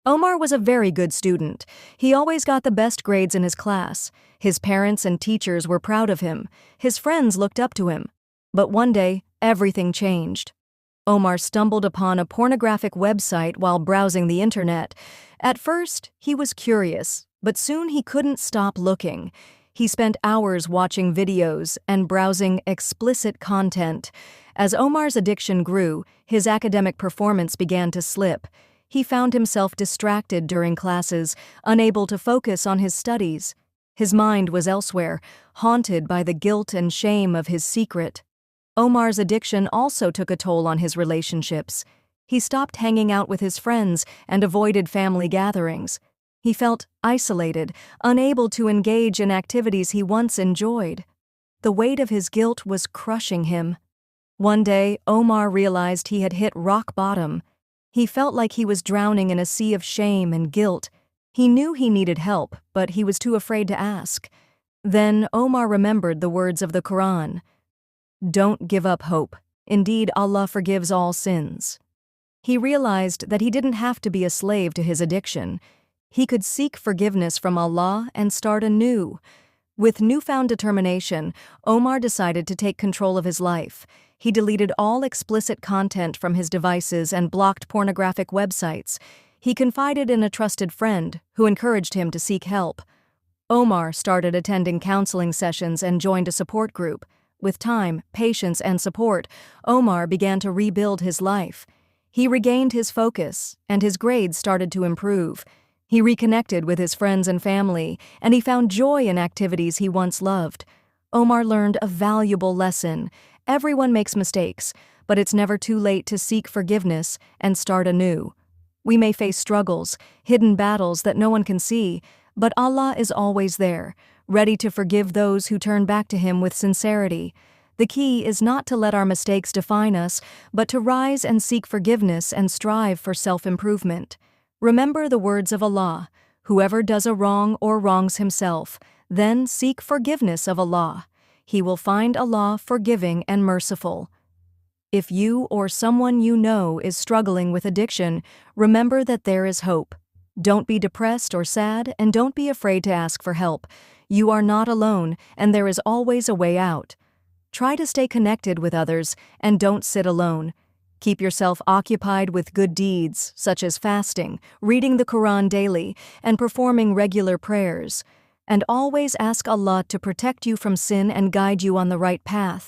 Omar was a very good student. He always got the best grades in his class. His parents and teachers were proud of him. His friends looked up to him. But one day, everything changed. Omar stumbled upon a pornographic website while browsing the internet. At first, he was curious, but soon he couldn't stop looking. He spent hours watching videos and browsing explicit content. As Omar's addiction grew, his academic performance began to slip. He found himself distracted during classes, unable to focus on his studies. His mind was elsewhere, haunted by the guilt and shame of his secret. Omar's addiction also took a toll on his relationships. He stopped hanging out with his friends and avoided family gatherings. He felt isolated, unable to engage in activities he once enjoyed. The weight of his guilt was crushing him. One day, Omar realized he had hit rock bottom. He felt like he was drowning in a sea of shame and guilt. He knew he needed help, but he was too afraid to ask. Then Omar remembered the words of the Quran. "Don't give up hope. Indeed, Allah forgives all sins." He realized that he didn't have to be a slave to his addiction. He could seek forgiveness from Allah and start anew. With newfound determination, Omar decided to take control of his life. He deleted all explicit content from his devices and blocked pornographic websites. He confided in a trusted friend, who encouraged him to seek help. Omar started attending counseling sessions and joined a support group. With time, patience, and support, Omar began to rebuild his life. He regained his focus, and his grades started to improve. He reconnected with his friends and family, and he found joy in activities he once loved. Omar learned a valuable lesson. Everyone makes mistakes, but it's never too late to seek forgiveness and start anew. We may face struggles, hidden battles that no one can see, but Allah is always there, ready to forgive those who turn back to Him with sincerity. The key is not to let our mistakes define us, but to rise and seek forgiveness and strive for self-improvement. Remember the words of Allah, "Whoever does a wrong or wrongs himself, then seek forgiveness of Allah. He will find Allah forgiving and merciful." If you or someone you know is struggling with addiction, remember that there is hope. Don't be depressed or sad, and don't be afraid to ask for help. You are not alone, and there is always a way out. Try to stay connected with others, and don't sit alone. Keep yourself occupied with good deeds, such as fasting, reading the Quran daily, and performing regular prayers. And always ask Allah to protect you from sin and guide you on the right path.